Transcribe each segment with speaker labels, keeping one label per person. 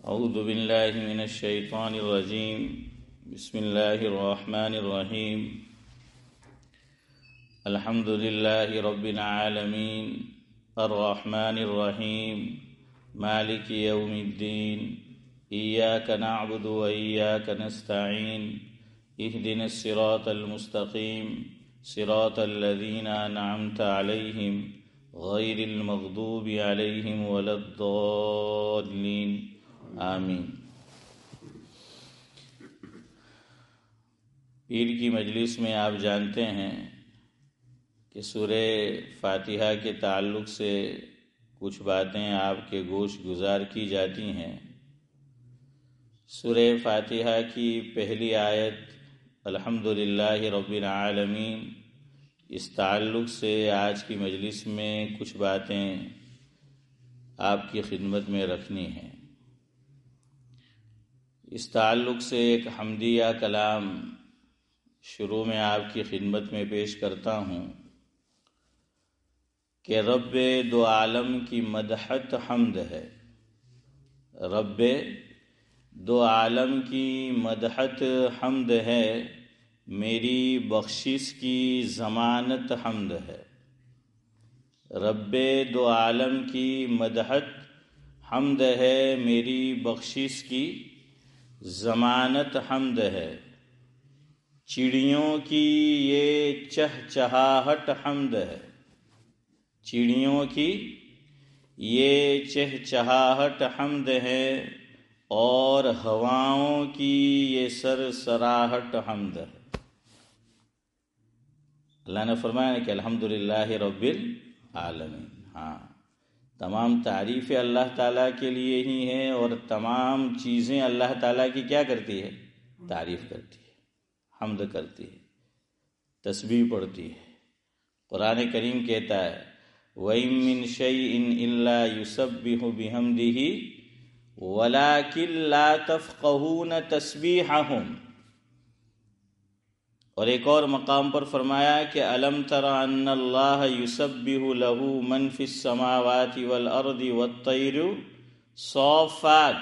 Speaker 1: اعوذ باللہ من الشیطان الرجیم بسم اللہ الرحمن الرحیم الحمد للہ رب العالمین الرحمن الرحیم مالک یوم الدین ایاک نعبد و ایاک نستعین اہدنا الصراط المستقیم صراط الذین انعمت علیہم غیر المغضوب علیہم ولا الضالین آمین۔ پیر کی مجلس میں آپ جانتے ہیں کہ سورہ فاتحہ کے تعلق سے کچھ باتیں آپ کے گوش گزار کی جاتی ہیں۔ سورہ فاتحہ کی پہلی آیت الحمدللہ رب العالمین، اس تعلق سے آج کی مجلس میں کچھ باتیں آپ کی خدمت میں رکھنی ہیں۔ اس تعلق سے ایک حمدیہ کلام شروع میں آپ کی خدمت میں پیش کرتا ہوں کہ رب دو عالم کی مدحت حمد ہے، رب دو عالم کی مدحت حمد ہے، میری بخشش کی ضمانت حمد ہے۔ رب دو عالم کی مدحت حمد ہے، میری بخشش کی ضمانت حمد ہے۔ چڑیوں کی یہ چہچہاہٹ حمد ہے، چڑیوں کی یہ چہچہاہٹ حمد ہے، اور ہواؤں کی یہ سرسراہٹ حمد ہے۔ اللہ نے فرمایا کہ الحمدللہ رب العالمین، تمام تعریفیں اللہ تعالیٰ کے لیے ہی ہیں، اور تمام چیزیں اللہ تعالیٰ کی کیا کرتی ہے؟ تعریف کرتی ہے، حمد کرتی ہے، تسبیح پڑھتی ہے۔ قرآن کریم کہتا ہے وَإِن مِّن شَيْءٍ إِلَّا يُسَبِّحُ بِحَمْدِهِ وَلَكِن لَّا تَفْقَهُونَ تَسْبِيحَهُمْ۔ اور ایک اور مقام پر فرمایا کہ أَلَمْ تَرَ أَنَّ اللَّهَ يُسَبِّحُ لَهُ مَن فِي السَّمَاوَاتِ وَالْأَرْضِ وَالطَّيْرُ صَافَّاتٍ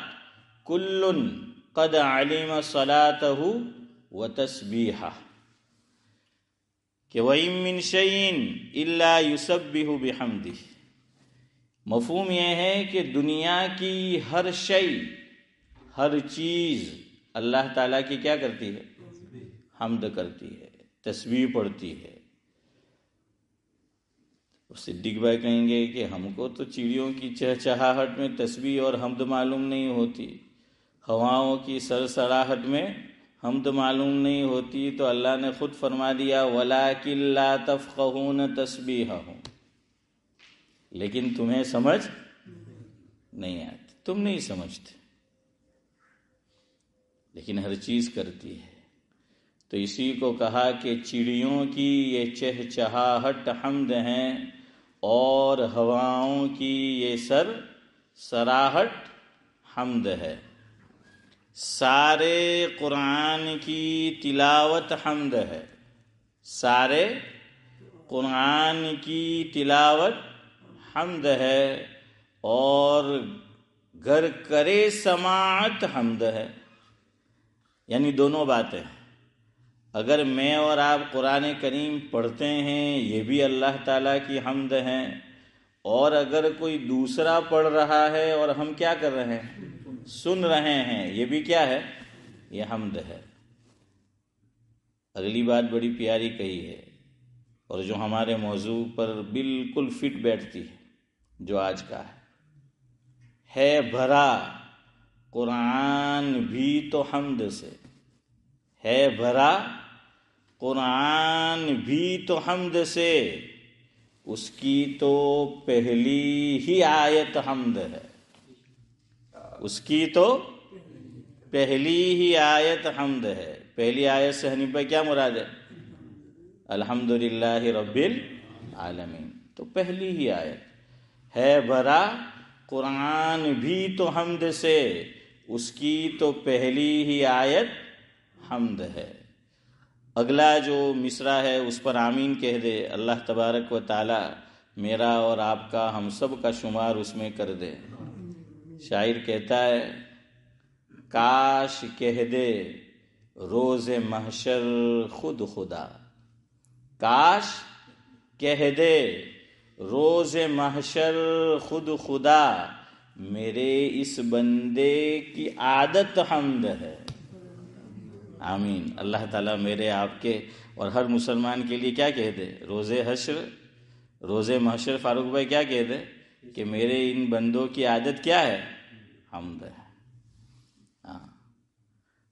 Speaker 1: كُلٌّ قَدْ عَلِمَ صَلَاتَهُ وَتَسْبِيحَهُ، کہ وَإِن مِّن شَيْءٍ إِلَّا يُسَبِّحُ بِحَمْدِهِ، مفہوم یہ ہے کہ دنیا کی ہر شے، ہر چیز اللہ تعالیٰ کی کیا کرتی ہے؟ حمد کرتی ہے، تسبیح پڑھتی ہے۔ صدیق بھائی کہیں گے کہ ہم کو تو چڑیوں کی چہچہاہٹ میں تسبیح اور حمد معلوم نہیں ہوتی، ہواؤں کی سرسراہٹ میں حمد معلوم نہیں ہوتی، تو اللہ نے خود فرما دیا وَلَكِن لَّا تَفْقَهُونَ تَسْبِيحَهُمْ، لیکن تمہیں سمجھ نہیں آتی، تم نہیں سمجھتے، لیکن ہر چیز کرتی ہے۔ تو اسی کو کہا کہ چڑیوں کی یہ چہچہاہٹ حمد ہیں، اور ہواؤں کی یہ سرسراہٹ حمد ہے۔ سارے قرآن کی تلاوت حمد ہے، سارے قرآن کی تلاوت حمد ہے، اور گر کرے سماعت حمد ہے۔ یعنی دونوں باتیں، اگر میں اور آپ قرآن کریم پڑھتے ہیں یہ بھی اللہ تعالیٰ کی حمد ہے، اور اگر کوئی دوسرا پڑھ رہا ہے اور ہم کیا کر رہے ہیں؟ سن رہے ہیں، یہ بھی کیا ہے؟ یہ حمد ہے۔ اگلی بات بڑی پیاری کہی ہے، اور جو ہمارے موضوع پر بالکل فٹ بیٹھتی ہے، جو آج کا ہے بھرا قرآن بھی تو حمد سے، ہے بھرا قرآن بھی تو حمد سے، اس کی تو پہلی ہی آیت حمد ہے، اس کی تو پہلی ہی آیت حمد ہے۔ پہلی آیت سے حنیفہ کیا مراد ہے؟ الحمدللہ رب العالمین، تو پہلی ہی آیت ہے بھرا قرآن بھی تو حمد سے، اس کی تو پہلی ہی آیت حمد ہے۔ اگلا جو مصرع ہے اس پر آمین کہہ دے، اللہ تبارک و تعالی میرا اور آپ کا، ہم سب کا شمار اس میں کر دے۔ شاعر کہتا ہے کاش کہہ دے روز محشر خود خدا، کاش کہہ دے روز محشر خود خدا، میرے اس بندے کی عادت حمد ہے۔ آمین۔ اللہ تعالیٰ میرے آپ کے اور ہر مسلمان کے لیے کیا کہہ دے؟ روز محشر فاروق بھائی کیا کہہ دے کہ میرے ان بندوں کی عادت کیا ہے؟ حمد ہے۔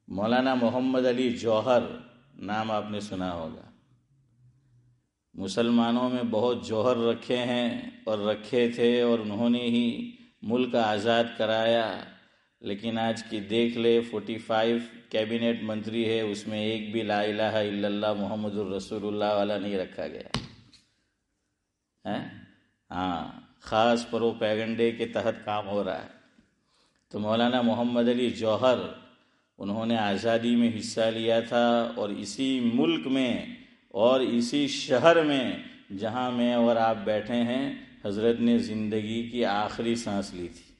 Speaker 1: مولانا محمد علی جوہر نام آپ نے سنا ہوگا۔ مسلمانوں میں بہت جوہر رکھے ہیں اور رکھے تھے، اور انہوں نے ہی ملک آزاد کرایا، لیکن آج کی دیکھ لے 45 کیبنٹ منتری ہے، اس میں ایک بھی لا الہ الا اللہ محمد الرسول اللہ والا نہیں رکھا گیا ہے۔ خاص پروپیگنڈے کے تحت کام ہو رہا ہے۔ تو مولانا محمد علی جوہر انہوں نے آزادی میں حصہ لیا تھا، اور اسی ملک میں اور اسی شہر میں جہاں میں اور آپ بیٹھے ہیں حضرت نے زندگی کی آخری سانس لی تھی۔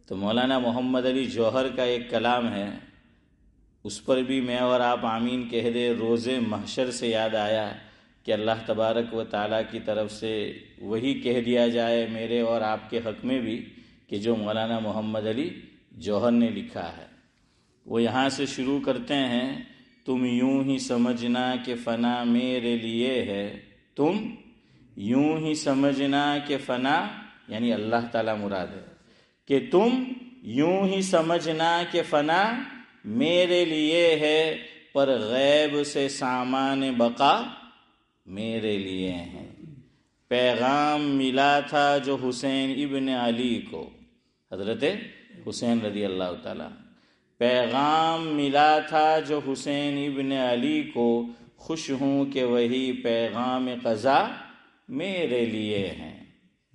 Speaker 1: تو مولانا محمد علی جوہر کا ایک کلام ہے، اس پر بھی میں اور آپ آمین کہہ دے۔ روز محشر سے یاد آیا کہ اللہ تبارک و تعالیٰ کی طرف سے وہی کہہ دیا جائے میرے اور آپ کے حق میں بھی کہ جو مولانا محمد علی جوہر نے لکھا ہے۔ وہ یہاں سے شروع کرتے ہیں، تم یوں ہی سمجھنا کہ فنا میرے لیے ہے، تم یوں ہی سمجھنا کہ فنا یعنی اللہ تعالیٰ مراد ہے، کہ تم یوں ہی سمجھنا کہ فنا میرے لیے ہے، پر غیب سے سامان بقا میرے لیے ہیں۔ پیغام ملا تھا جو حسین ابن علی کو، حضرت حسین رضی اللہ تعالیٰ، پیغام ملا تھا جو حسین ابن علی کو، خوش ہوں کہ وہی پیغام قضا میرے لیے ہیں۔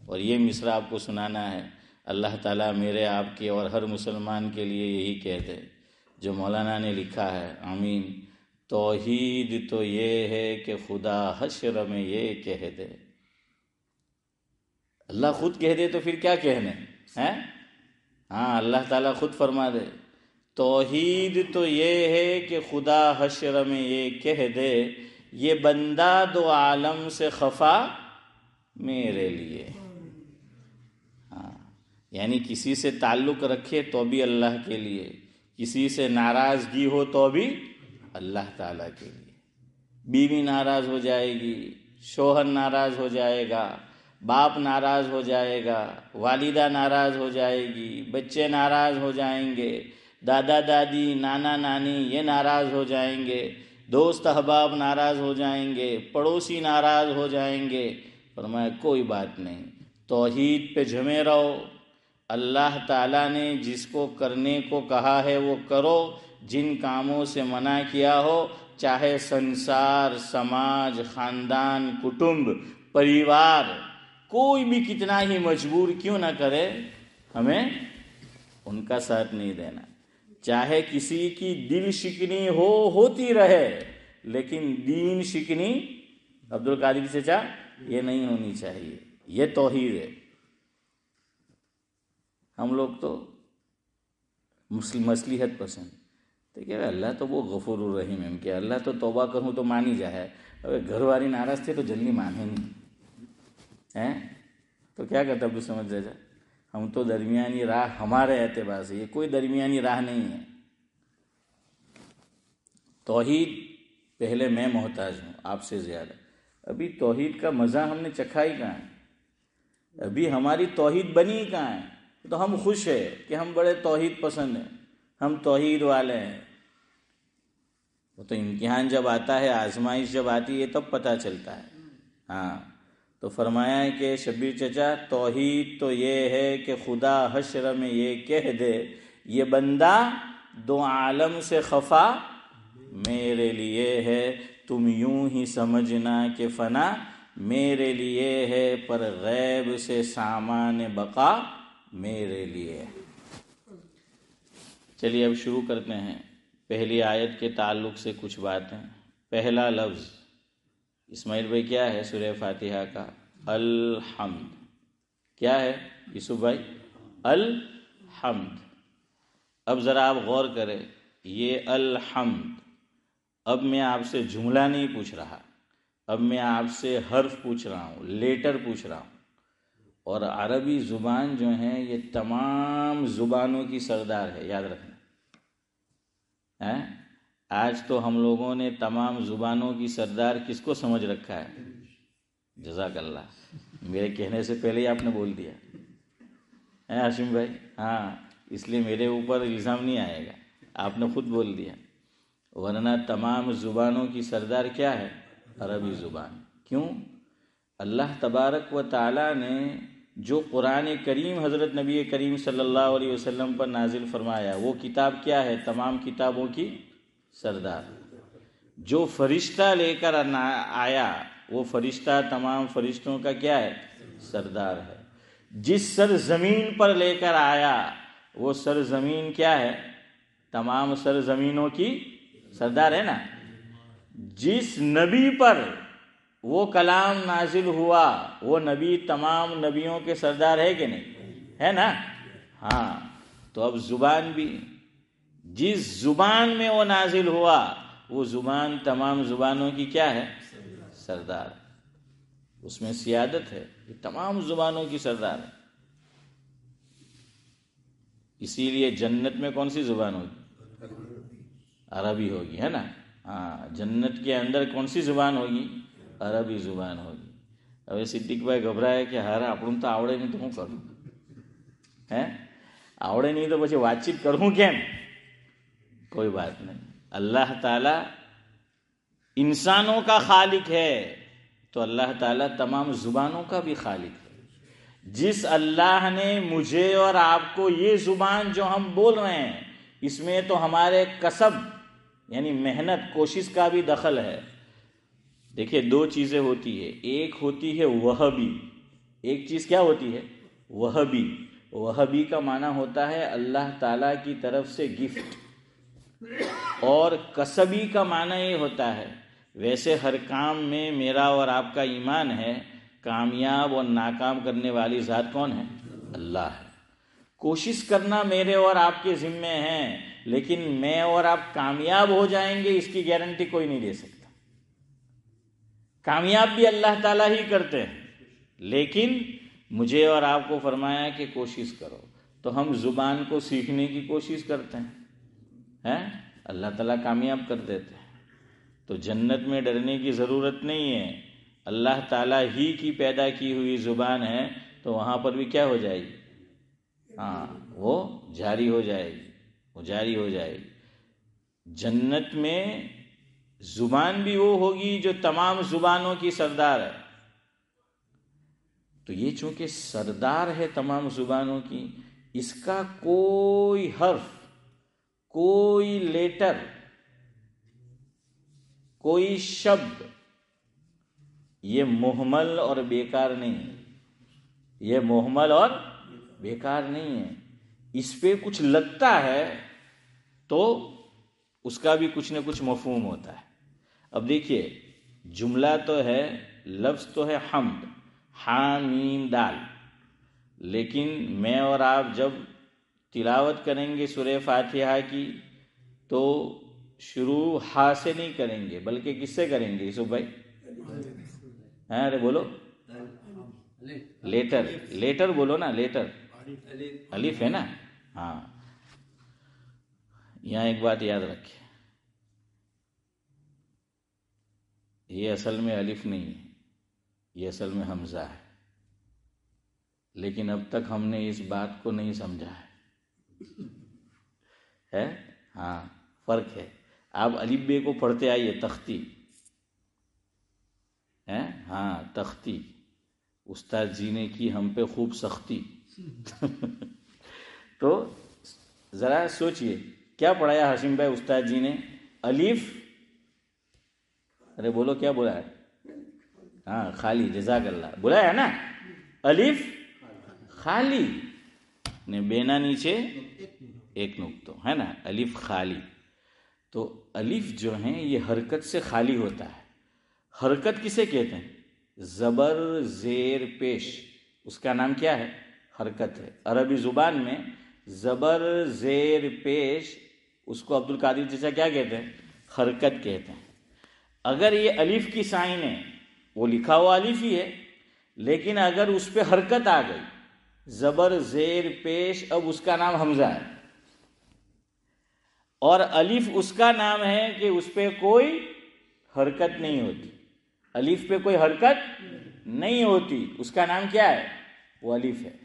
Speaker 1: اور یہ مصرع آپ کو سنانا ہے۔ اللہ تعالیٰ میرے آپ کے اور ہر مسلمان کے لیے یہی کہہ دے جو مولانا نے لکھا ہے۔ آمین۔ توحید تو یہ ہے کہ خدا حشر میں یہ کہہ دے۔ اللہ خود کہہ دے تو پھر کیا کہنے ہیں؟ اللہ تعالیٰ خود فرما دے، توحید تو یہ ہے کہ خدا حشر میں یہ کہہ دے، یہ بندہ دو عالم سے خفا میرے لیے۔ یعنی کسی سے تعلق رکھے تو بھی اللہ کے لیے، کسی سے ناراضگی ہو تو بھی اللہ تعالیٰ کے لیے۔ بیوی ناراض ہو جائے گی، شوہر ناراض ہو جائے گا، باپ ناراض ہو جائے گا، والدہ ناراض ہو جائے گی، بچے ناراض ہو جائیں گے، دادا دادی نانا نانی یہ ناراض ہو جائیں گے، دوست احباب ناراض ہو جائیں گے، پڑوسی ناراض ہو جائیں گے۔ فرمایا کوئی بات نہیں، توحید پہ جمے رہو۔ اللہ تعالیٰ نے جس کو کرنے کو کہا ہے وہ کرو، جن کاموں سے منع کیا ہو، چاہے سنسار، سماج، خاندان، کٹمب، پریوار، کوئی بھی کتنا ہی مجبور کیوں نہ کرے، ہمیں ان کا ساتھ نہیں دینا۔ چاہے کسی کی دل شکنی ہوتی رہے، لیکن دین شکنی عبدالقادر چچا یہ نہیں ہونی چاہیے۔ یہ توحید ہے۔ ہم لوگ تو مصلحت پسند، تو کہ اللہ تو وہ غفور الرحیم ہے کہ اللہ تو توبہ کروں تو مان ہی جائے، اگر گھر والی ناراض تھے تو جلدی مانے نہیں ہیں، تو کیا کرتا ابو سمجھ جا، ہم تو درمیانی راہ ہمارے اعتبار سے، یہ کوئی درمیانی راہ نہیں ہے۔ توحید پہلے میں محتاج ہوں آپ سے زیادہ۔ ابھی توحید کا مزہ ہم نے چکھا ہی کہاں ہے، ابھی ہماری توحید بنی ہی کہاں ہے۔ تو ہم خوش ہیں کہ ہم بڑے توحید پسند ہیں، ہم توحید والے ہیں۔ وہ تو امتحان جب آتا ہے، آزمائش جب آتی ہے تب پتہ چلتا ہے۔ تو فرمایا ہے کہ شبیر چچا توحید تو یہ ہے کہ خدا حشر میں یہ کہہ دے، یہ بندہ دو عالم سے خفا میرے لیے ہے، تم یوں ہی سمجھنا کہ فنا میرے لیے ہے، پر غیب سے سامان بقا میرے لیے۔ چلیے اب شروع کرتے ہیں۔ پہلی آیت کے تعلق سے کچھ باتیں۔ پہلا لفظ اسماعیل بھائی کیا ہے سورہ فاتحہ کا؟ الحمد۔ کیا ہے یوسف بھائی؟ الحمد۔ اب ذرا آپ غور کریں، یہ الحمد، اب میں آپ سے جملہ نہیں پوچھ رہا، اب میں آپ سے حرف پوچھ رہا ہوں، لیٹر پوچھ رہا ہوں. اور عربی زبان جو ہے یہ تمام زبانوں کی سردار ہے، یاد رکھنا. آج تو ہم لوگوں نے تمام زبانوں کی سردار کس کو سمجھ رکھا ہے؟ جزاک اللہ، میرے کہنے سے پہلے ہی آپ نے بول دیا ہاشم بھائی. ہاں، اس لیے میرے اوپر الزام نہیں آئے گا، آپ نے خود بول دیا. ورنہ تمام زبانوں کی سردار کیا ہے؟ عربی زبان. کیوں؟ اللہ تبارک و تعالی نے جو قرآن کریم حضرت نبی کریم صلی اللہ علیہ وسلم پر نازل فرمایا، وہ کتاب کیا ہے؟ تمام کتابوں کی سردار. جو فرشتہ لے کر آیا، وہ فرشتہ تمام فرشتوں کا کیا ہے؟ سردار ہے. جس سرزمین پر لے کر آیا، وہ سرزمین کیا ہے؟ تمام سرزمینوں کی سردار ہے نا. جس نبی پر وہ کلام نازل ہوا، وہ نبی تمام نبیوں کے سردار ہے کہ نہیں؟ ہے نا. ہاں، تو اب زبان بھی، جس زبان میں وہ نازل ہوا، وہ زبان تمام زبانوں کی کیا ہے؟ سردار. اس میں سیادت ہے، یہ تمام زبانوں کی سردار ہے. اسی لیے جنت میں کون سی زبان ہوگی؟ عربی ہوگی، ہے نا. ہاں، جنت کے اندر کون سی زبان ہوگی؟ عربی زبان ہوگی. اب صدیق بھائی گھبرائے کہ ہر આપણું તો આવડે નહીં તો શું કરું؟ આવડે નહીં તો પછી વાતચીત કરું કેમ؟ کوئی بات نہیں. اللہ تعالیٰ انسانوں کا خالق ہے، تو اللہ تعالیٰ تمام زبانوں کا بھی خالق ہے. جس اللہ نے مجھے اور آپ کو یہ زبان جو ہم بول رہے ہیں، اس میں تو ہمارے کسب یعنی محنت کوشش کا بھی دخل ہے. دیکھیے، دو چیزیں ہوتی ہے، ایک ہوتی ہے وہبی. ایک چیز کیا ہوتی ہے؟ وہبی. وہبی کا معنی ہوتا ہے اللہ تعالیٰ کی طرف سے گفٹ. اور کسبی کا معنی یہ ہوتا ہے، ویسے ہر کام میں میرا اور آپ کا ایمان ہے، کامیاب اور ناکام کرنے والی ذات کون ہے؟ اللہ ہے. کوشش کرنا میرے اور آپ کے ذمے ہیں، لیکن میں اور آپ کامیاب ہو جائیں گے اس کی گارنٹی کوئی نہیں دے سکتا. کامیاب بھی اللہ تعالیٰ ہی کرتے ہیں، لیکن مجھے اور آپ کو فرمایا کہ کوشش کرو، تو ہم زبان کو سیکھنے کی کوشش کرتے ہیں، اللہ تعالیٰ کامیاب کر دیتے ہیں. تو جنت میں ڈرنے کی ضرورت نہیں ہے. اللہ تعالیٰ ہی کی پیدا کی ہوئی زبان ہے، تو وہاں پر بھی کیا ہو جائے گی؟ ہاں، وہ جاری ہو جائے گی، وہ جاری ہو جائے گی. جنت میں زبان بھی وہ ہوگی جو تمام زبانوں کی سردار ہے. تو یہ چونکہ سردار ہے تمام زبانوں کی، اس کا کوئی حرف، کوئی لیٹر، کوئی شبد یہ مہمل اور بیکار نہیں ہے. یہ مہمل اور بیکار نہیں ہے. اس پہ کچھ لگتا ہے تو اس کا بھی کچھ نہ کچھ مفہوم ہوتا ہے. اب دیکھیے، جملہ تو ہے، لفظ تو ہے حمد، حامیم دال، لیکن میں اور آپ جب تلاوت کریں گے سورہ فاتحہ کی تو شروع ہا سے نہیں کریں گے، بلکہ کس سے کریں گے یوسف بھائی؟ ارے بولو، لیٹر. لیٹر بولو نا، لیٹر. الف ہے نا. ہاں، یہاں ایک بات یاد رکھیں، یہ اصل میں الف نہیں ہے، یہ اصل میں حمزہ ہے. لیکن اب تک ہم نے اس بات کو نہیں سمجھا ہے. ہاں، فرق ہے. آپ الف بے کو پڑھتے آئیے، تختی ہے. ہاں، تختی. استاد جی نے کی ہم پہ خوب سختی. تو ذرا سوچئے کیا پڑھایا ہاشم بھائی استاد جی نے؟ الف، ارے بولو کیا بولا ہے؟ ہاں، خالی. جزاک اللہ، بولا ہے نا، الف خالی نے بینا نیچے ایک نقطہ ہے نا، الف خالی. تو الف جو ہیں یہ حرکت سے خالی ہوتا ہے. حرکت کسے کہتے ہیں؟ زبر زیر پیش، اس کا نام کیا ہے؟ حرکت ہے. عربی زبان میں زبر زیر پیش، اس کو عبد القادر چچا کیا کہتے ہیں؟ حرکت کہتے ہیں۔ اگر یہ الف کی سائن ہے، وہ لکھا ہوا الف ہی ہے، لیکن اگر اس پہ حرکت آ گئی، زبر زیر پیش، اب اس کا نام حمزہ ہے، اور الف اس کا نام ہے کہ اس پہ کوئی حرکت نہیں ہوتی، الف پہ کوئی حرکت نہیں ہوتی، اس کا نام کیا ہے؟ وہ الف ہے۔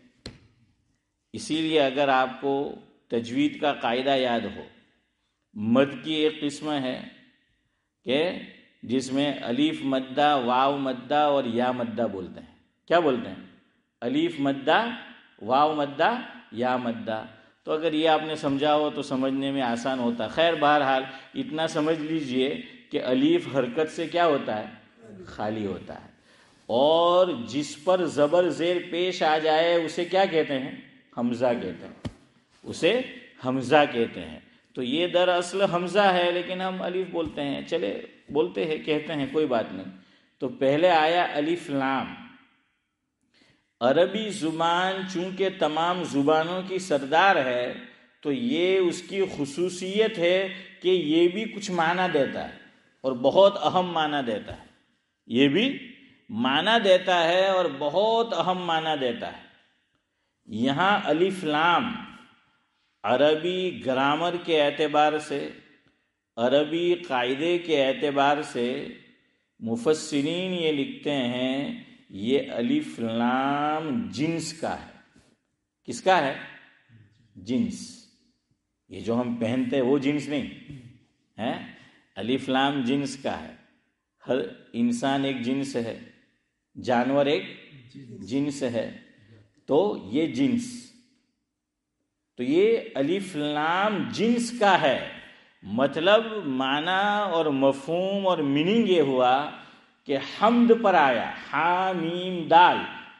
Speaker 1: اسی لیے اگر آپ کو تجوید کا قاعدہ یاد ہو، مد کی ایک قسم ہے کہ جس میں الف مدہ، واو مدہ اور یا مدہ بولتے ہیں۔ کیا بولتے ہیں؟ الف مدہ، واو مدہ، یا مدہ۔ تو اگر یہ آپ نے سمجھا ہو تو سمجھنے میں آسان ہوتا۔ خیر بہرحال اتنا سمجھ لیجئے کہ الف حرکت سے کیا ہوتا ہے؟ خالی ہوتا ہے، اور جس پر زبر زیر پیش آ جائے اسے کیا کہتے ہیں؟ حمزہ کہتے ہیں، اسے حمزہ کہتے ہیں۔ تو یہ دراصل حمزہ ہے، لیکن ہم الف بولتے ہیں، چلے بولتے ہیں، کہتے ہیں، کوئی بات نہیں۔ تو پہلے آیا الف لام۔ عربی زبان چونکہ تمام زبانوں کی سردار ہے، تو یہ اس کی خصوصیت ہے کہ یہ بھی کچھ معنی دیتا ہے، اور بہت اہم معنی دیتا ہے۔ یہ بھی معنی دیتا ہے اور بہت اہم معنی دیتا ہے۔ یہاں الف لام عربی گرامر کے اعتبار سے، عربی قاعدے کے اعتبار سے مفسرین یہ لکھتے ہیں یہ الف لام جنس کا ہے۔ کس کا ہے؟ جنس۔ یہ جو ہم پہنتے ہیں وہ جنس نہیں ہے، الف لام جنس کا ہے۔ ہر انسان ایک جنس ہے، جانور ایک جنس ہے، تو یہ جنس، تو یہ الف لام جنس کا ہے۔ مطلب معنی اور مفہوم اور میننگ یہ ہوا کہ حمد پر آیا، حا میم دال،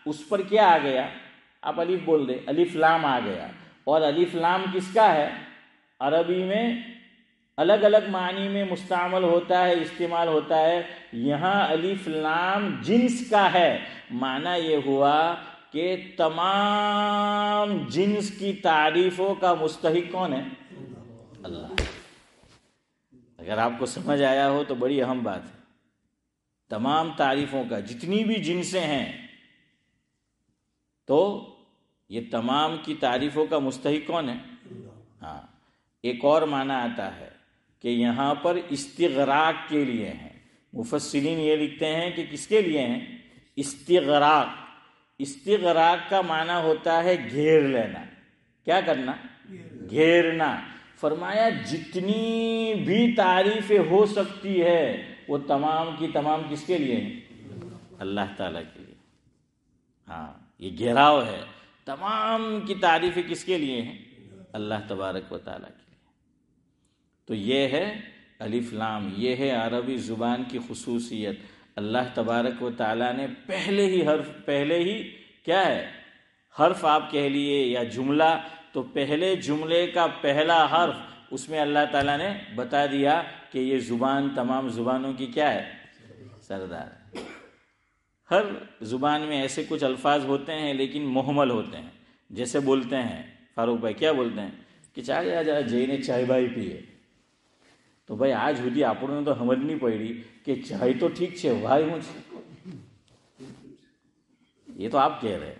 Speaker 1: اس پر کیا آ گیا؟ آپ الف بول دیں، الف لام آ گیا۔ اور الف لام کس کا ہے؟ عربی میں الگ الگ معنی میں مستعمل ہوتا ہے، استعمال ہوتا ہے۔ یہاں الف لام جنس کا ہے، معنی یہ ہوا کہ تمام جنس کی تعریفوں کا مستحق کون ہے؟ اللہ۔ اگر آپ کو سمجھ آیا ہو تو بڑی اہم بات ہے۔ تمام تعریفوں کا، جتنی بھی جنسیں ہیں، تو یہ تمام کی تعریفوں کا مستحق کون ہے؟ ہاں۔ ایک اور معنی آتا ہے کہ یہاں پر استغراق کے لیے ہیں۔ مفسرین یہ لکھتے ہیں کہ کس کے لیے ہیں؟ استغراق۔ استغراق کا معنی ہوتا ہے گھیر لینا۔ کیا کرنا؟ گھیرنا۔ فرمایا جتنی بھی تعریفیں ہو سکتی ہے وہ تمام کی تمام کس کے لیے ہیں؟ اللہ تعالیٰ کے لیے۔ ہاں، یہ گھیراؤ ہے، تمام کی تعریفیں کس کے لیے ہیں؟ اللہ تبارک و تعالیٰ کے لیے۔ تو یہ ہے الف لام، یہ ہے عربی زبان کی خصوصیت۔ اللہ تبارک و تعالیٰ نے پہلے ہی کیا ہے؟ حرف آپ کہہ لیے یا جملہ، تو پہلے جملے کا پہلا حرف اس میں اللہ تعالیٰ نے بتا دیا کہ یہ زبان تمام زبانوں کی کیا ہے؟ سردار ہے۔ ہر زبان میں ایسے کچھ الفاظ ہوتے ہیں لیکن محمل ہوتے ہیں، جیسے بولتے ہیں فاروق بھائی، کیا بولتے ہیں کہ چائے جئی نے چائے بائی پیے، تو بھائی آج ہوتی આપણને તો સમજ નહીં પડી کہ چائے تو ٹھیک છે، વાય હું છે؟ یہ تو آپ کہہ رہے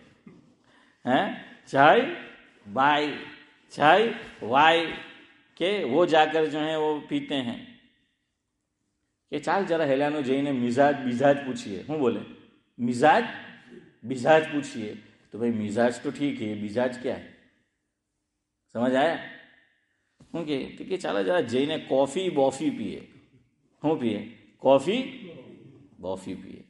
Speaker 1: ہیں چائے بائی، چائے وائی، کہ وہ جا کر جو ہیں وہ پیتے ہیں کہ چال ذرا હેલાનો જઈને મિજાજ પૂછીએ۔ હું બોલે મિજાજ પૂછીએ، تو بھائی مزاج تو ٹھیک ہے، مزاج کیا ہے؟ سمجھ آیا؟ ہوں کہ چالا ذرا جઈને کافی بافی پیے۔ ہوں پیے کافی بافی پیے۔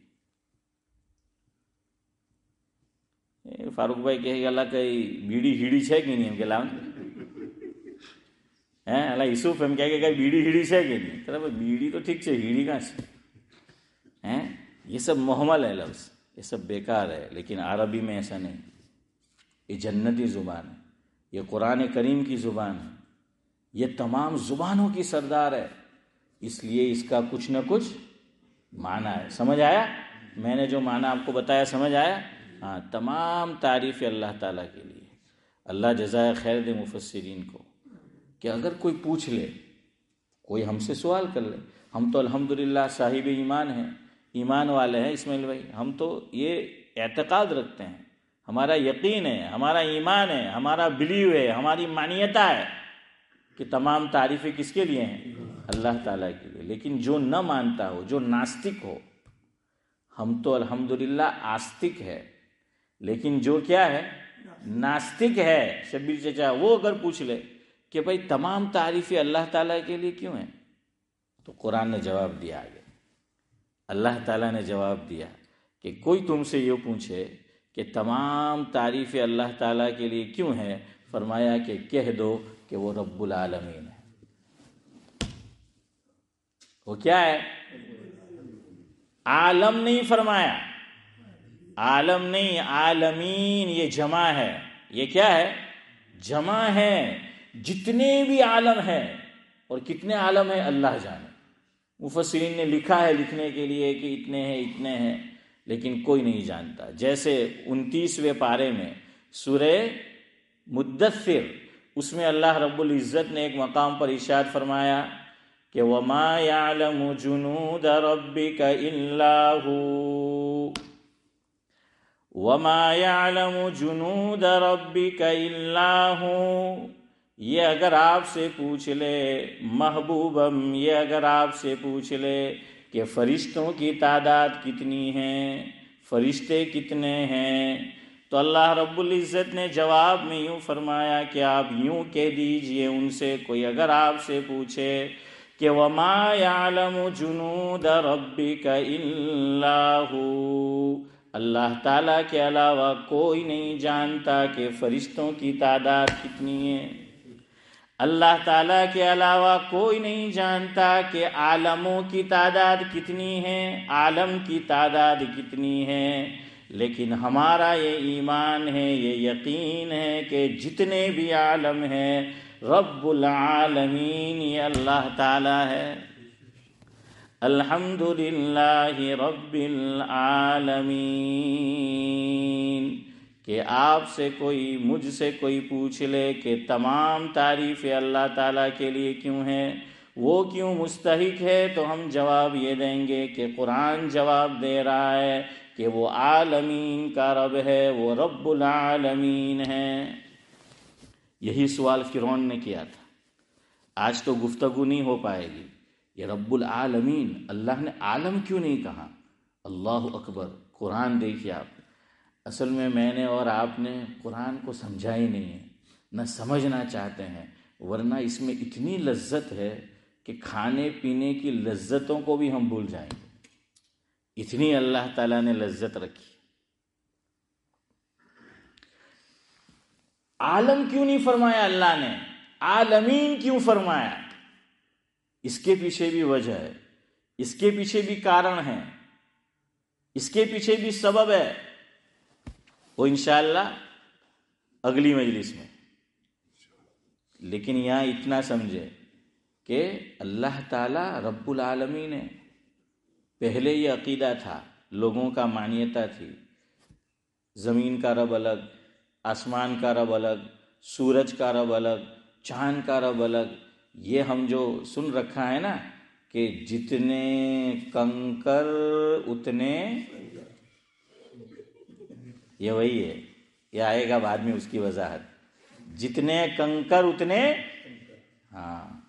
Speaker 1: ફારૂક ભાઈ કહે કે અલા કઈ બીડી હીડી છે કે નહીં? એમ કે લાવ અલા ઈસુફ એમ કહે કે કઈ બીડી હીડી છે કે નહીં? તો ભાઈ બીડી તો ઠીક છે، હીડી کہاں سے؟ یہ سب محمل ہے لفظ، یہ سب بیکار ہے۔ لیکن عربی میں ایسا نہیں، یہ جنتی زبان ہے، یہ قرآن کریم کی زبان ہے، یہ تمام زبانوں کی سردار ہے، اس لیے اس کا کچھ نہ کچھ معنی ہے۔ سمجھ آیا؟ میں نے جو معنی آپ کو بتایا سمجھ آیا؟ ہاں، تمام تعریف اللہ تعالیٰ کے لیے۔ اللہ جزائے خیر دے مفسرین کو کہ اگر کوئی پوچھ لے، کوئی ہم سے سوال کر لے، ہم تو الحمدللہ صاحب ایمان ہیں، ایمان والے ہیں اسماعیل بھائی، ہم تو یہ اعتقاد رکھتے ہیں، ہمارا یقین ہے، ہمارا ایمان ہے، ہمارا بلیو ہے، ہماری مانیتا ہے کہ تمام تعریفیں کس کے لیے ہیں؟ اللہ تعالیٰ کے لیے۔ لیکن جو نہ مانتا ہو، جو ناستک ہو، ہم تو الحمدللہ آستک ہے، لیکن جو کیا ہے؟ ناستک ہے، شبیر چچا، وہ اگر پوچھ لے کہ بھائی تمام تعریفیں اللہ تعالیٰ کے لیے کیوں ہیں، تو قرآن نے جواب دیا آگے، اللہ تعالیٰ نے جواب دیا کہ کوئی تم سے یہ پوچھے کہ تمام تعریفیں اللہ تعالیٰ کے لیے کیوں ہیں، فرمایا کہ کہہ دو کہ وہ رب العالمین ہے۔ وہ کیا ہے؟ عالم نہیں فرمایا، عالم نہیں، عالمین، یہ جمع ہے۔ یہ کیا ہے؟ جمع ہے۔ جتنے بھی عالم ہیں، اور کتنے عالم ہیں اللہ جانے۔ مفسرین نے لکھا ہے لکھنے کے لیے کہ اتنے ہیں اتنے ہیں، لیکن کوئی نہیں جانتا۔ جیسے 29ویں پارے میں سورہ مدثر، اس میں اللہ رب العزت نے ایک مقام پر ارشاد فرمایا کہ وَمَا يَعْلَمُ جُنُودَ رَبِّكَ إِلَّا هُوَ وَمَا يَعْلَمُ جُنُودَ رَبِّكَ إِلَّا هُوَ۔ یہ اگر آپ سے پوچھ لے محبوبم، یہ اگر آپ سے پوچھ لے کہ فرشتوں کی تعداد کتنی ہیں، فرشتے کتنے ہیں، تو اللہ رب العزت نے جواب میں یوں فرمایا کہ آپ یوں کہہ دیجئے ان سے، کوئی اگر آپ سے پوچھے کہ وَمَا يَعْلَمُ جُنُودَ رَبِّكَ إِلَّا هُوَ، اللہ تعالیٰ کے علاوہ کوئی نہیں جانتا کہ فرشتوں کی تعداد کتنی ہے۔ اللہ تعالیٰ کے علاوہ کوئی نہیں جانتا کہ عالموں کی تعداد کتنی ہے، عالم کی تعداد کتنی ہے، لیکن ہمارا یہ ایمان ہے، یہ یقین ہے کہ جتنے بھی عالم ہیں، رب العالمین یہ اللہ تعالیٰ ہے۔ الحمدللہ رب العالمین، کہ آپ سے کوئی، مجھ سے کوئی پوچھ لے کہ تمام تعریفیں اللہ تعالیٰ کے لیے کیوں ہیں، وہ کیوں مستحق ہے، تو ہم جواب یہ دیں گے کہ قرآن جواب دے رہا ہے کہ وہ عالمین کا رب ہے، وہ رب العالمین ہے۔ یہی سوال فرعون نے کیا تھا۔ آج تو گفتگو نہیں ہو پائے گی، یہ رب العالمین، اللہ نے عالم کیوں نہیں کہا؟ اللہ اکبر، قرآن دیکھیے آپ۔ اصل میں نے اور آپ نے قرآن کو سمجھا ہی نہیں ہے، نہ سمجھنا چاہتے ہیں، ورنہ اس میں اتنی لذت ہے کہ کھانے پینے کی لذتوں کو بھی ہم بھول جائیں گے، اتنی اللہ تعالیٰ نے لذت رکھی۔ عالم کیوں نہیں فرمایا اللہ نے، عالمین کیوں فرمایا؟ اس کے پیچھے بھی وجہ ہے، اس کے پیچھے بھی کارن ہے، اس کے پیچھے بھی سبب ہے، وہ انشاءاللہ اگلی مجلس میں۔ لیکن یہاں اتنا سمجھے کہ اللہ تعالیٰ رب العالمین ہے۔ پہلے یہ عقیدہ تھا، لوگوں کا مانیتا تھی، زمین کا رب الگ، آسمان کا رب الگ، سورج کا رب الگ، چاند کا رب الگ۔ یہ ہم جو سن رکھا ہے نا کہ جتنے کنکر اتنے، یہ وہی ہے، یہ آئے گا بعد میں اس کی وضاحت، جتنے کنکر اتنے، ہاں،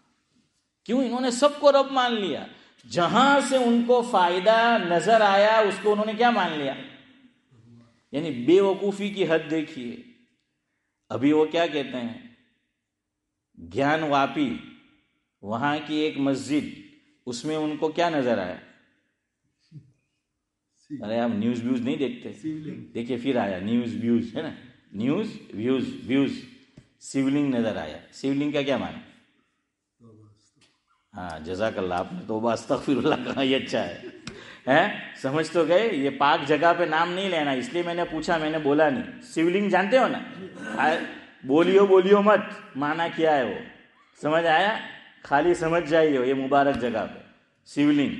Speaker 1: کیوں انہوں نے سب کو رب مان لیا؟ جہاں سے ان کو فائدہ نظر آیا اس کو انہوں نے کیا مان لیا؟ یعنی بے وقوفی کی حد دیکھیے۔ ابھی وہ کیا کہتے ہیں، گیان واپی، وہاں کی ایک مسجد، اس میں ان کو کیا نظر آیا؟ ارے آپ نیوز ویوز نہیں دیکھتے؟ دیکھیے پھر آیا نیوز ویوز، ہے نا، نیوز ویوز، سیولنگ نظر آیا۔ سیولنگ کا کیا معنی؟ ہاں جزاک اللہ، آپ نے توبہ استغفر اللہ کہا، یہ اچھا ہے، سمجھ تو گئے؟ یہ پاک جگہ پہ نام نہیں لینا، اس لیے میں نے پوچھا، میں نے بولا نہیں۔ سیولنگ جانتے ہو نا، بولیو مت، معنی کیا ہے وہ سمجھ آیا؟ خالی سمجھ جائیے، یہ مبارک جگہ پہ سیولنگ،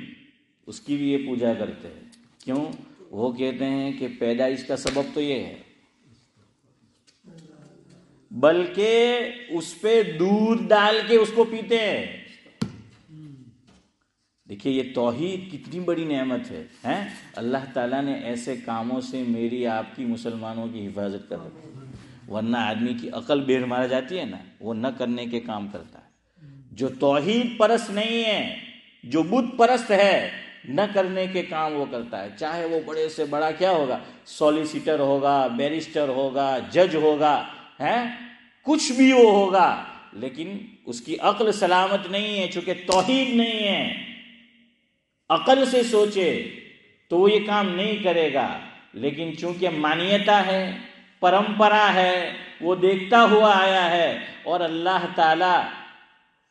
Speaker 1: اس کی بھی یہ پوجا کرتے ہیں۔ کیوں؟ وہ کہتے ہیں کہ پیدائش کا سبب تو یہ ہے، بلکہ اس پہ دودھ ڈال کے اس کو پیتے ہیں۔ دیکھیے یہ توحید کتنی بڑی نعمت ہے۔ اللہ تعالیٰ نے ایسے کاموں سے میری آپ کی مسلمانوں کی حفاظت کر رکھی، ورنہ آدمی کی عقل بیر مارا جاتی ہے نا، وہ نہ کرنے کے کام کرتا ہے۔ جو توحید پرست نہیں ہے، جو بت پرست ہے، نہ کرنے کے کام وہ کرتا ہے، چاہے وہ بڑے سے بڑا کیا ہوگا، سولیسیٹر ہوگا، بیرسٹر ہوگا، جج ہوگا، کچھ بھی وہ ہوگا، لیکن اس کی عقل سلامت نہیں ہے، چونکہ توحید نہیں ہے۔ عقل سے سوچے تو وہ یہ کام نہیں کرے گا، لیکن چونکہ مانیتا ہے، پرمپرا ہے، وہ دیکھتا ہوا آیا ہے، اور اللہ تعالی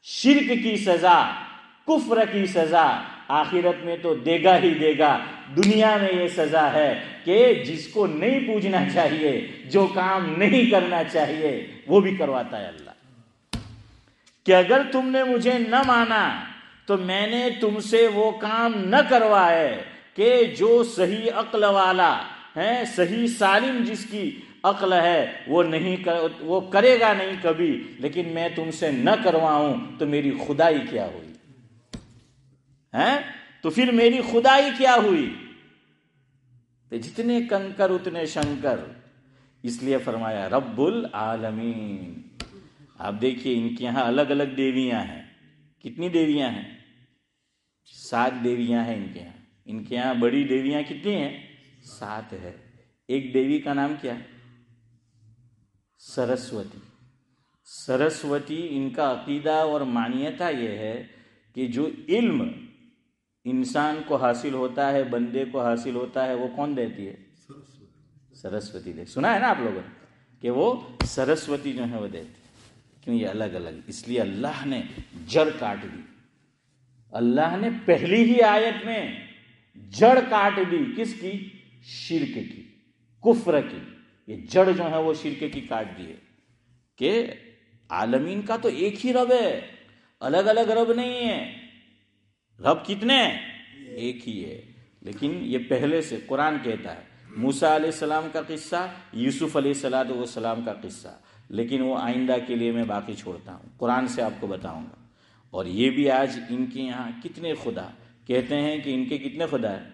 Speaker 1: شرک کی سزا، کفر کی سزا آخرت میں تو دے گا ہی دے گا۔ دنیا میں یہ سزا ہے کہ جس کو نہیں پوجنا چاہیے، جو کام نہیں کرنا چاہیے، وہ بھی کرواتا ہے اللہ، کہ اگر تم نے مجھے نہ مانا تو میں نے تم سے وہ کام نہ کروائے کہ جو صحیح عقل والا ہے، صحیح سالم جس کی عقل ہے، وہ کرے گا نہیں کبھی، لیکن میں تم سے نہ کرواؤں تو میری خدائی کیا ہوئی؟ تو پھر میری خدائی کیا ہوئی؟ تو جتنے کنکر اتنے شنکر، اس لیے فرمایا رب العالمین۔ آپ دیکھیے ان کے یہاں الگ الگ دیویاں ہیں۔ کتنی دیویاں ہیں؟ 7 دیویاں ہیں ان کے یہاں۔ ان کے یہاں بڑی دیویاں کتنی ہیں؟ 7 ہے۔ ایک دیوی کا نام کیا؟ سرسوتی۔ سرسوتی ان کا عقیدہ اور مانیتا یہ ہے کہ جو علم انسان کو حاصل ہوتا ہے، بندے کو حاصل ہوتا ہے، وہ کون دیتی ہے؟ سرسوتی دے۔ سنا ہے نا آپ لوگوں نے کہ وہ سرسوتی جو ہے وہ دیتی ہے۔ کیوں؟ یہ الگ الگ، اس لیے اللہ نے جڑ کاٹ دی۔ اللہ نے پہلی ہی آیت میں جڑ کاٹ دی۔ کس کی؟ شرک کی، کفر کی۔ یہ جڑ جو ہے وہ شرک کی کاٹ دی ہے کہ عالمین کا تو ایک ہی رب ہے، الگ الگ رب نہیں ہے۔ رب کتنے؟ ایک ہی ہے، لیکن یہ پہلے سے قرآن کہتا ہے۔ موسیٰ علیہ السلام کا قصہ، یوسف علیہ السلام کا قصہ، لیکن وہ آئندہ کے لیے میں باقی چھوڑتا ہوں، قرآن سے آپ کو بتاؤں گا۔ اور یہ بھی آج ان کے یہاں کتنے خدا کہتے ہیں کہ ان کے کتنے خدا ہیں؟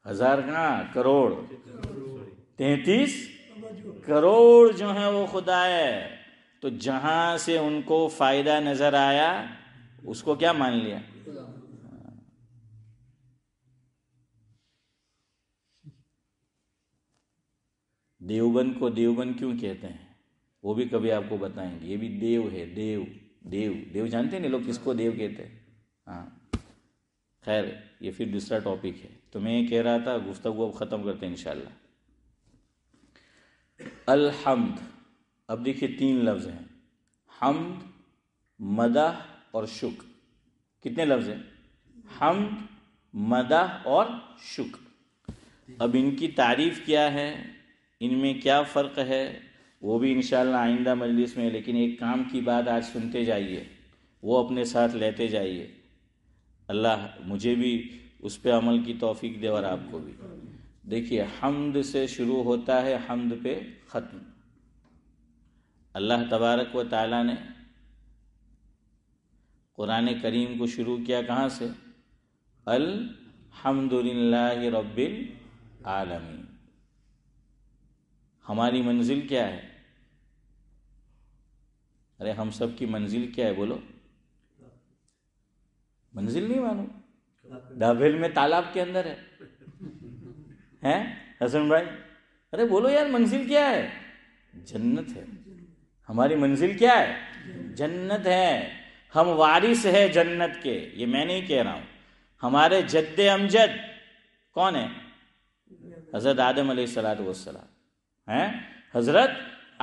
Speaker 1: 1000 کہاں، کروڑ، 33 کروڑ جو ہیں وہ خدا ہے۔ تو جہاں سے ان کو فائدہ نظر آیا اس کو کیا مان لیا؟ دیوبند کو دیوبند کیوں کہتے ہیں وہ بھی کبھی آپ کو بتائیں گے۔ یہ بھی دیو ہے، دیو دیو دیو جانتے ہیں لوگ کس کو دیو کہتے ہیں؟ ہاں خیر یہ پھر دوسرا ٹاپک ہے۔ تو میں یہ کہہ رہا تھا، گفتگو اب ختم کرتے ہیں انشاءاللہ۔ الحمد، اب دیکھیے 3 لفظ ہیں، حمد، مدح اور شکر۔ کتنے لفظ ہیں؟ حمد، مدح اور شکر۔ اب ان کی تعریف کیا ہے، ان میں کیا فرق ہے، وہ بھی انشاءاللہ آئندہ مجلس میں، لیکن ایک کام کی بات آج سنتے جائیے، وہ اپنے ساتھ لیتے جائیے۔ اللہ مجھے بھی اس پہ عمل کی توفیق دے اور آپ کو بھی۔ دیکھیے حمد سے شروع ہوتا ہے، حمد پہ ختم۔ اللہ تبارک و تعالیٰ نے قرآن کریم کو شروع کیا کہاں سے؟ الحمدللہ رب العالمین۔ ہماری منزل کیا ہے؟ ارے ہم سب کی منزل کیا ہے بولو؟ منزل نہیں معلوم؟ ڈابھیل میں تالاب کے اندر ہے حسن بھائی؟ ارے بولو یار منزل کیا ہے؟ جنت ہے۔ ہماری منزل کیا ہے؟ جنت ہے۔ ہم وارث ہے جنت کے، یہ میں نہیں کہہ رہا ہوں۔ ہمارے جد امجد کون ہے؟ حضرت آدم علیہ السلام ہیں۔ حضرت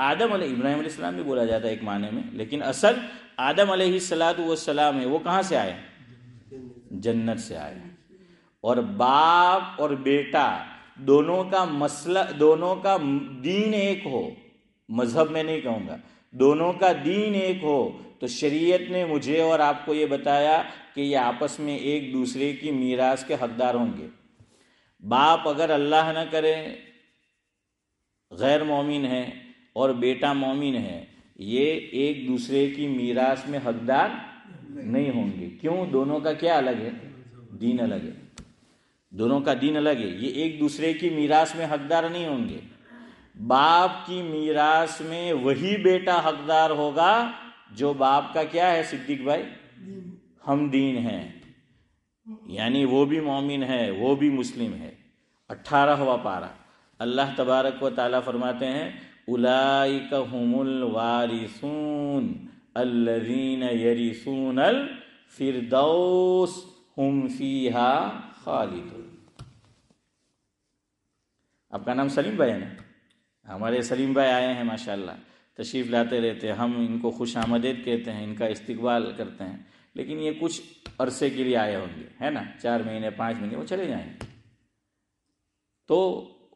Speaker 1: آدم علیہ، ابراہیم علیہ السلام بھی بولا جاتا ہے ایک معنی میں، لیکن اصل آدم علیہ السلام ہے۔ وہ کہاں سے آئے؟ جنت سے آئے۔ اور باپ اور بیٹا دونوں کا مسئلہ، دونوں کا دین ایک ہو، مذہب میں نہیں کہوں گا، دونوں کا دین ایک ہو، تو شریعت نے مجھے اور آپ کو یہ بتایا کہ یہ آپس میں ایک دوسرے کی میراث کے حقدار ہوں گے۔ باپ اگر اللہ نہ کرے غیر مومن ہے اور بیٹا مومن ہے، یہ ایک دوسرے کی میراث میں حقدار نہیں ہوں گے. کیوں؟ دونوں کا کیا الگ ہے؟ دین الگ ہے. دونوں کا دین الگ ہے. یہ ایک دوسرے کی میراث میں حقدار نہیں ہوں گے. باپ کی میراث میں وہی بیٹا حقدار ہوگا جو باپ کا کیا ہے صدیق بھائی؟ ہم دین ہیں، یعنی وہ بھی مومن ہے، وہ بھی مسلم ہے. 18واں پارہ اللہ تبارک و تعالیٰ فرماتے ہیں اولئک هم الوارثون الذین یرثون الفردوس هم فیہا خالدون. آپ کا نام سلیم بھائی ہے نا؟ ہمارے سلیم بھائی آئے ہیں ماشاءاللہ، تشریف لاتے رہتے ہیں. ہم ان کو خوش آمدید کہتے ہیں، ان کا استقبال کرتے ہیں. لیکن یہ کچھ عرصے کے لیے آئے ہوں گے، ہے نا، 4 مہینے 5 مہینے وہ چلے جائیں گے. تو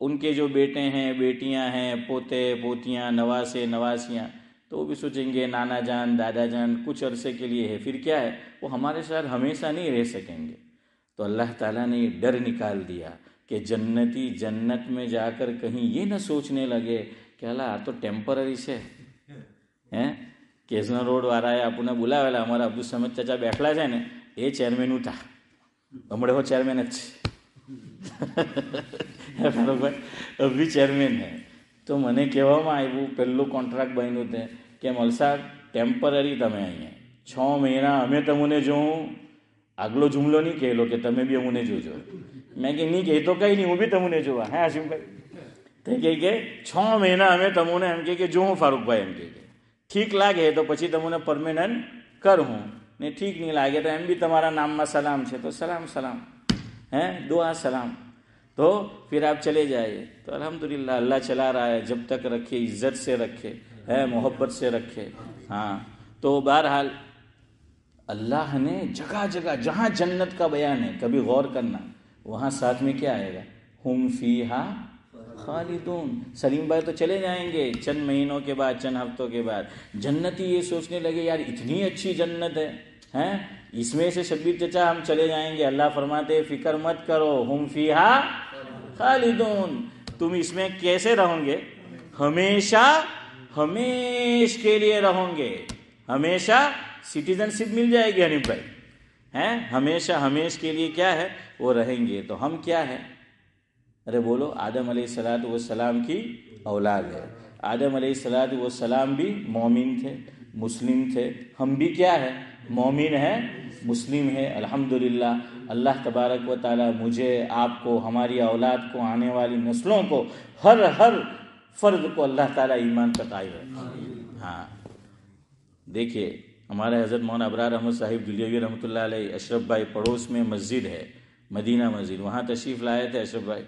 Speaker 1: ان کے جو بیٹے ہیں، بیٹیاں ہیں، پوتے پوتیاں، نواسے نواسیاں، تو وہ بھی سوچیں گے نانا جان دادا جان کچھ عرصے کے لیے ہے، پھر کیا ہے وہ ہمارے ساتھ ہمیشہ نہیں رہ سکیں گے. تو اللہ تعالیٰ نے یہ ڈر نکال دیا کہ جنتی جنت میں جا کر کہیں یہ نہ سوچنے لگے کہ اللہ تو ٹیمپرری سے કેસનો રોડ વાળાએ આપણને બોલાવેલા, અમારા અબ્દુલ સમદ ચાચા બેઠલા છે ને એ ચેરમેન હતા, હમણાં હો ચેરમેન જ છે બરાબર, અભી ચેરમેન હે. તો મને કહેવામાં આવ્યું પહેલું કોન્ટ્રાક્ટ બન્યું તે કે મલસા ટેમ્પરરી તમે અહીંયા 6 મહિના અમે તમને જોઉં, આગલો જુમલો નહીં કહેલો કે તમે બી અમને જોજો. મેં કે નહીં કહે તો કંઈ નહીં, હું બી તમને જોવા. હે હાશિમભાઈ? તો કહે કે 6 મહિના અમે તમને એમ કે જોઉં ફારૂકભાઈ, એમ કે ઠીક લાગે તો પછી તમને પરમેનન્ટ કરું, ને ઠીક નહીં લાગે તો એમ બી તમારા નામમાં સલામ છે તો સલામ સલામ, હે દુઆ સલામ. تو پھر آپ چلے جائیے. تو الحمدللہ اللہ چلا رہا ہے، جب تک رکھے عزت سے رکھے، ہے محبت سے رکھے. ہاں تو بہرحال اللہ نے جگہ جگہ جہاں جنت کا بیان ہے کبھی غور کرنا، وہاں ساتھ میں کیا آئے گا؟ ہم فیہا خالدون. سلیم بھائی تو چلے جائیں گے چند مہینوں کے بعد، چند ہفتوں کے بعد. جنتی یہ سوچنے لگے یار اتنی اچھی جنت ہے، ہیں اس میں سے شبیر چچا ہم چلے جائیں گے. اللہ فرماتے فکر مت کرو، ہم فیہا خالدون. تم اس میں کیسے رہو گے؟ ہمیشہ ہمیش کے لیے رہو گے، ہمیشہ سٹیزن شپ مل جائے گی حنیف بھائی، ہیں ہمیشہ ہمیش کے لیے کیا ہے وہ رہیں گے. تو ہم کیا ہے؟ ارے بولو، آدم علیہ السلام کی اولاد ہے. آدم علیہ السلام بھی مومن تھے، مسلم تھے. ہم بھی کیا ہے؟ مومن ہے، مسلم ہے. الحمدللہ اللہ تبارک و تعالی مجھے، آپ کو، ہماری اولاد کو، آنے والی نسلوں کو، ہر فرد کو اللہ تعالی ایمان پر قائم ہے. ہاں دیکھیے ہمارے حضرت مولانا ابرار احمد صاحب دلیوی رحمۃ اللہ علیہ، اشرف بھائی پڑوس میں مسجد ہے مدینہ مسجد، وہاں تشریف لائے تھے اشرف بھائی.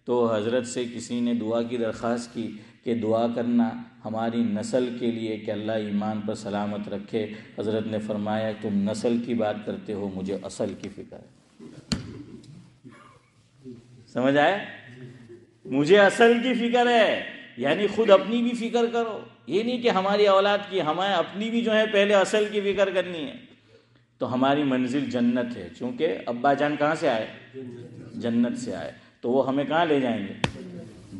Speaker 1: تو حضرت سے کسی نے دعا کی درخواست کی کہ دعا کرنا ہماری نسل کے لیے کہ اللہ ایمان پر سلامت رکھے. حضرت نے فرمایا تم نسل کی بات کرتے ہو، مجھے اصل کی فکر ہے. سمجھ آئے؟ مجھے اصل کی فکر ہے، یعنی خود اپنی بھی فکر کرو. یہ نہیں کہ ہماری اولاد کی، ہمیں اپنی بھی جو ہے پہلے اصل کی فکر کرنی ہے. تو ہماری منزل جنت ہے، چونکہ ابا جان کہاں سے آئے؟ جنت سے آئے. تو وہ ہمیں کہاں لے جائیں گے؟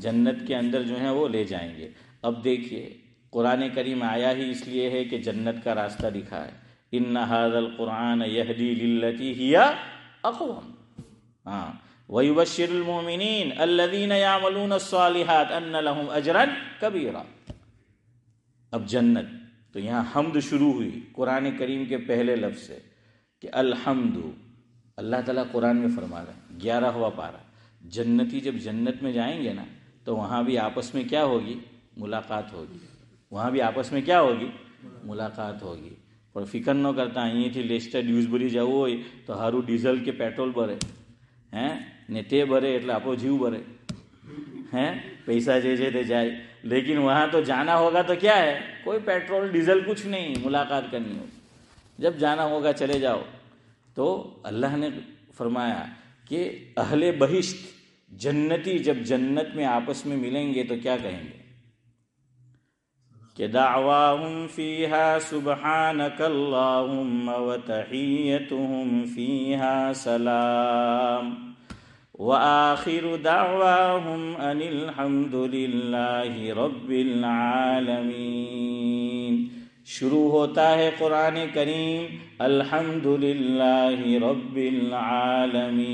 Speaker 1: جنت کے اندر جو ہے وہ لے جائیں گے. اب دیکھیے قرآن کریم آیا ہی اس لیے ہے کہ جنت کا راستہ دکھا ہے. ان ھذا القرآن یہدی للتی ہی اقوم. ہاں وَيُبَشِّرُ الْمُؤْمِنِينَ الَّذِينَ يَعْمَلُونَ الصَّالِحَاتِ أَنَّ لَهُمْ أَجْرًا كَبِيرًا. اب جنت، تو یہاں حمد شروع ہوئی قرآن کریم کے پہلے لفظ سے کہ الحمد. اللہ تعالیٰ قرآن میں فرما رہا ہے 11واں پارہ. جنتی جب جنت میں جائیں گے نا تو وہاں بھی آپس میں کیا ہوگی؟ ملاقات ہوگی. وہاں بھی آپس میں کیا ہوگی؟ ملاقات ہوگی. اور فکر نہ کرتا یہ تھی لیسٹر ڈیوزبری જવું હોય તો હારું ડીઝલ કે પેટ્રોલ ભરે, હે ને તે ભરે એટલે આપણો જીવ ભરે, ہیں پیسہ જે છે તે જાય. لیکن وہاں تو جانا ہوگا تو کیا ہے؟ کوئی پیٹرول ڈیزل کچھ نہیں، ملاقات کرنی ہوگی. جب جانا ہوگا چلے جاؤ. تو اللہ نے فرمایا کہ اہل بہشت جنتی جب جنت میں آپس میں ملیں گے تو کیا کہیں گے؟ کہ دعواہم فیہا سبحانک اللہم وتحیتہم فیہا سلام. وآخر دعواهم ان الحمد للہ رب العالمین. شروع ہوتا ہے قرآن کریم الحمد للہ رب العالمین.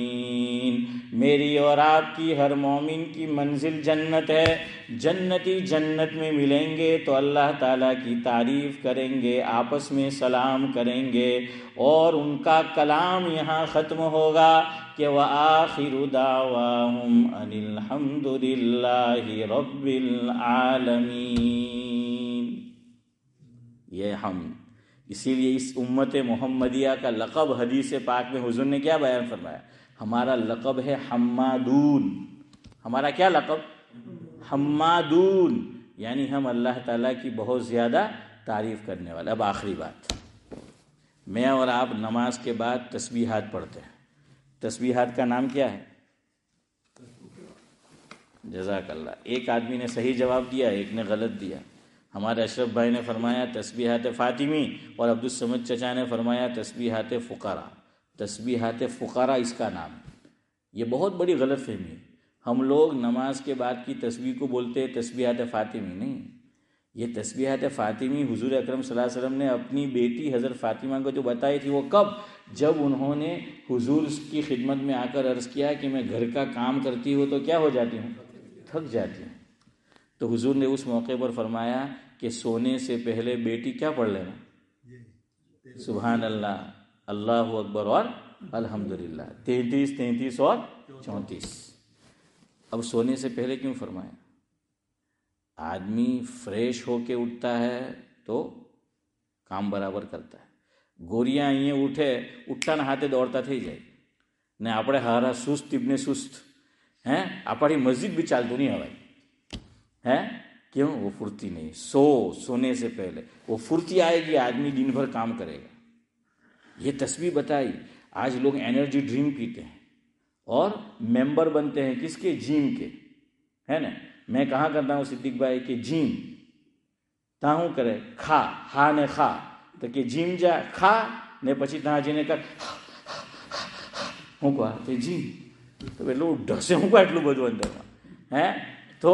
Speaker 1: میری اور آپ کی ہر مومن کی منزل جنت ہے. جنتی جنت میں ملیں گے تو اللہ تعالیٰ کی تعریف کریں گے، آپس میں سلام کریں گے، اور ان کا کلام یہاں ختم ہوگا کہ وآخر دعواہم ان الحمد للہ رب العالمین. یہ ہم اسی لیے اس امت محمدیہ کا لقب حدیث پاک میں حضور نے کیا بیان فرمایا؟ ہمارا لقب ہے حمادون. ہمارا کیا لقب؟ حمادون، یعنی ہم اللہ تعالیٰ کی بہت زیادہ تعریف کرنے والے. اب آخری بات، میں اور آپ نماز کے بعد تسبیحات پڑھتے ہیں. تسبیحات کا نام کیا ہے؟ جزاک اللہ. ایک آدمی نے صحیح جواب دیا، ایک نے غلط دیا. ہمارے اشرف بھائی نے فرمایا تسبیحات فاطمی، اور عبدالصمد چچا نے فرمایا تسبیحات فقراء. تسبیحات فقراء اس کا نام. یہ بہت بڑی غلط فہمی ہے. ہم لوگ نماز کے بعد کی تسبیح کو بولتے ہیں تسبیحات فاطمی. نہیں، یہ تسبیحات فاطمی حضور اکرم صلی اللہ علیہ وسلم نے اپنی بیٹی حضرت فاطمہ کو جو بتائی تھی وہ کب؟ جب انہوں نے حضور کی خدمت میں آ کر عرض کیا کہ میں گھر کا کام کرتی ہوں تو کیا ہو جاتی ہوں؟ تھک جاتی ہوں. تو حضور نے اس موقع پر فرمایا کہ سونے سے پہلے بیٹی کیا پڑھ لینا؟ سبحان اللہ، اللہ اکبر اور الحمدللہ. 33 33 اور 34. اب سونے سے پہلے کیوں فرمایا؟ آدمی فریش ہو کے اٹھتا ہے تو کام برابر کرتا ہے. گوریاں અહીંયા ઉઠે ઉઠતાના હાથે દોડતા થઈ જાય ને આપણે હારા સુસ્ત ઇબને સુસ્ત ہیں આપણી મસ્જિદ بھی ચાલતું نہیں ہوائی ہیں. کیوں؟ وہ پھرتی نہیں. سونے سے پہلے وہ پھرتی آئے گی، آدمی دن بھر کام کرے گا. یہ تسبیح بتائی. آج لوگ انرجی ڈرنک پیتے ہیں اور ممبر بنتے ہیں کس کے؟ جیم کے، ہے نا. میں کہاں کرتا ہوں صدیق بھائی کہ جیم تاہوں کرے کھا ہا نے خا تو کہ جیم جا کھا نے પછી ત્યાં જઈને કર હું કહા તે જીમ તો એટલું ઢસે હું કહા એટલું બધું અંદરમાં હે. તો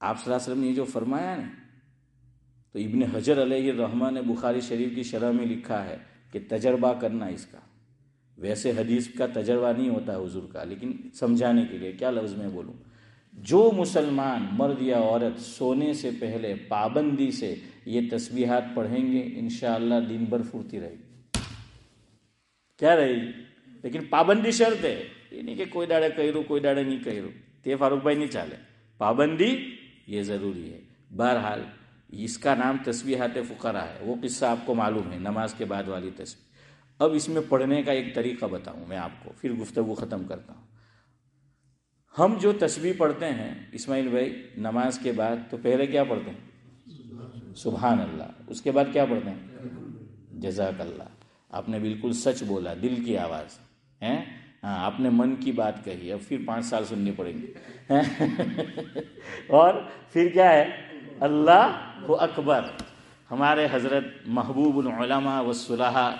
Speaker 1: آپ صلی اللہ علیہ وسلم نے یہ جو فرمایا نا، تو ابن حجر علیہ الرحمہ نے بخاری شریف کی شرح میں لکھا ہے کہ تجربہ کرنا اس کا. ویسے حدیث کا تجربہ نہیں ہوتا حضور کا، لیکن سمجھانے کے لیے کیا لفظ میں بولوں. جو مسلمان مرد یا عورت سونے سے پہلے پابندی سے یہ تسبیحات پڑھیں گے انشاءاللہ دن بھر پھرتی رہے گی. کیا رہے گی؟ لیکن پابندی شرط ہے. یہ نہیں کہ کوئی ڈاڑے کہرو کوئی ڈاڑے نہیں کہرو، تے فاروق بھائی نہیں چالے. پابندی یہ ضروری ہے. بہرحال اس کا نام تسبیحات فقراء ہے. وہ قصہ آپ کو معلوم ہے، نماز کے بعد والی تسبیح. اب اس میں پڑھنے کا ایک طریقہ بتاؤں میں آپ کو، پھر گفتگو ختم کرتا ہوں. ہم جو تسبیح پڑھتے ہیں اسماعیل بھائی نماز کے بعد، تو پہلے کیا پڑھتے ہیں؟ سبحان اللہ. اس کے بعد کیا پڑھتے ہیں؟ جزاک اللہ. آپ نے بالکل سچ بولا، دل کی آواز ہے. ہاں، آپ نے من کی بات کہی. اب پھر 5 سال سننی پڑیں گی. اور پھر کیا ہے؟ اللہ اکبر. ہمارے حضرت محبوب العلماء والصلحاء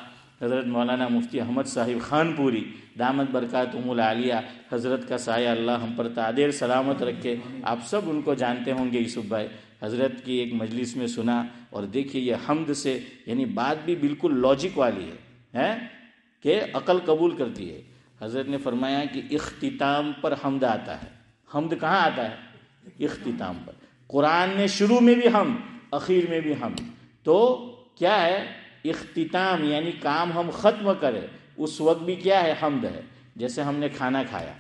Speaker 1: حضرت مولانا مفتی احمد صاحب خان پوری دامت برکاتہم العالیہ، حضرت کا سایہ اللہ ہم پر تعدیر سلامت رکھے. آپ سب ان کو جانتے ہوں گے. یوسف بھائی حضرت کی ایک مجلس میں سنا، اور دیکھیے یہ حمد سے، یعنی بات بھی بالکل لاجک والی ہے کہ عقل قبول کرتی ہے. حضرت نے فرمایا کہ اختتام پر حمد آتا ہے. حمد کہاں آتا ہے؟ اختتام پر. قرآن نے شروع میں بھی حمد، اخیر میں بھی حمد. تو کیا ہے؟ اختتام یعنی کام ہم ختم کریں اس وقت بھی کیا ہے؟ حمد ہے. جیسے ہم نے کھانا کھایا،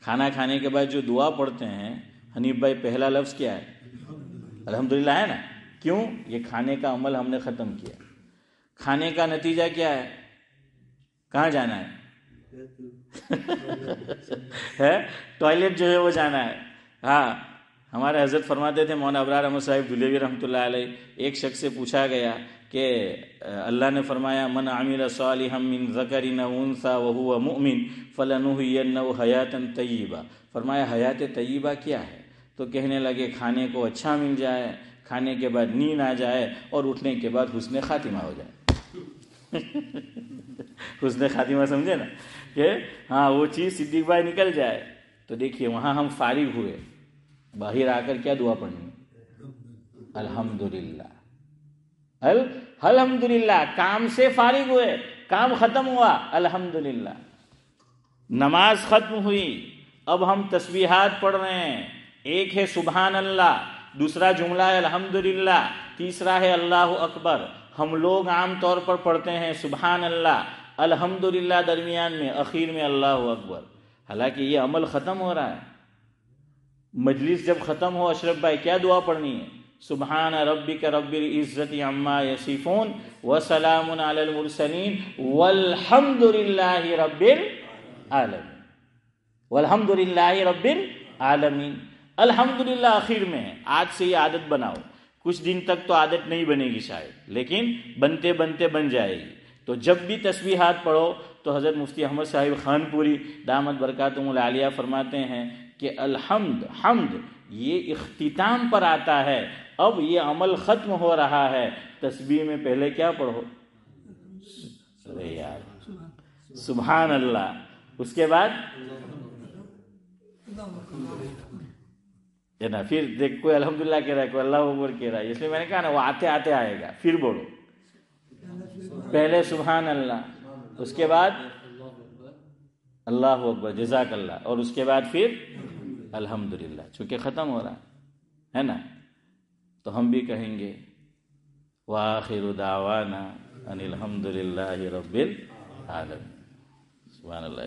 Speaker 1: کھانا کھانے کے بعد جو دعا پڑھتے ہیں حنیف بھائی، پہلا لفظ کیا ہے؟ الحمدللہ ہے نا. کیوں؟ یہ کھانے کا عمل ہم نے ختم کیا. کھانے کا نتیجہ کیا ہے؟ کہاں جانا ہے؟ ٹوائلٹ جو ہے وہ جانا ہے. ہاں، ہمارے حضرت فرماتے تھے مولانا ابرار احمد صاحب دھلیوی رحمۃ اللہ علیہ، ایک شخص سے پوچھا گیا کہ اللہ نے فرمایا من عمل صالحا من ذکر او انثى وهو مؤمن فلنحيينه حیاۃ طیبہ. فرمایا حیات طیبہ کیا ہے؟ تو کہنے لگے کھانے کو اچھا مل جائے، کھانے کے بعد نیند آ جائے اور اٹھنے کے بعد حسن خاتمہ ہو جائے. حسن خاتمہ سمجھے نا کہ ہاں وہ چیز صدیق بھائی نکل جائے. تو دیکھیے وہاں ہم فارغ ہوئے, باہر آ کر کیا دعا پڑھنی؟ الحمدللہ. الحمدللہ. کام سے فارغ ہوئے, کام ختم ہوا, الحمدللہ. نماز ختم ہوئی, اب ہم تسبیحات پڑھ رہے ہیں. ایک ہے سبحان اللہ, دوسرا جملہ ہے الحمدللہ, تیسرا ہے اللہ اکبر. ہم لوگ عام طور پر پڑھتے ہیں سبحان اللہ, الحمدللہ درمیان میں, اخیر میں اللہ اکبر. حالانکہ یہ عمل ختم ہو رہا ہے. مجلس جب ختم ہو اشرف بھائی کیا دعا پڑھنی ہے؟ سبحان ربک رب العزت عما یصفون وسلام علی المرسلین والحمد للہ رب العالمین. والحمد للہ رب العالمین. الحمدللہ آخر میں ہے. آج سے یہ عادت بناؤ. کچھ دن تک تو عادت نہیں بنے گی شاید, لیکن بنتے بنتے بن جائے گی. تو جب بھی تسبیحات پڑھو تو حضرت مفتی احمد صاحب خان پوری دامت برکاتہم العالیہ فرماتے ہیں کہ حمد یہ اختتام پر آتا ہے. اب یہ عمل ختم ہو رہا ہے. تسبیح میں پہلے کیا پڑھو؟ ارے یار سبحان اللہ. اس کے بعد نا پھر دیکھ کوئی الحمدللہ کہہ رہا ہے, کوئی اللہ اکبر کہہ رہا ہے. اس لیے میں نے کہا نا وہ آتے آتے آئے گا. پھر بولو پہلے سبحان اللہ, اس کے بعد اللہ اکبر جزاک اللہ, اور اس کے بعد پھر الحمدللہ. چونکہ ختم ہو رہا ہے نا, تو ہم بھی کہیں گے وآخر دعوانا ان الحمدللہ رب العالمین. سبحان اللہ.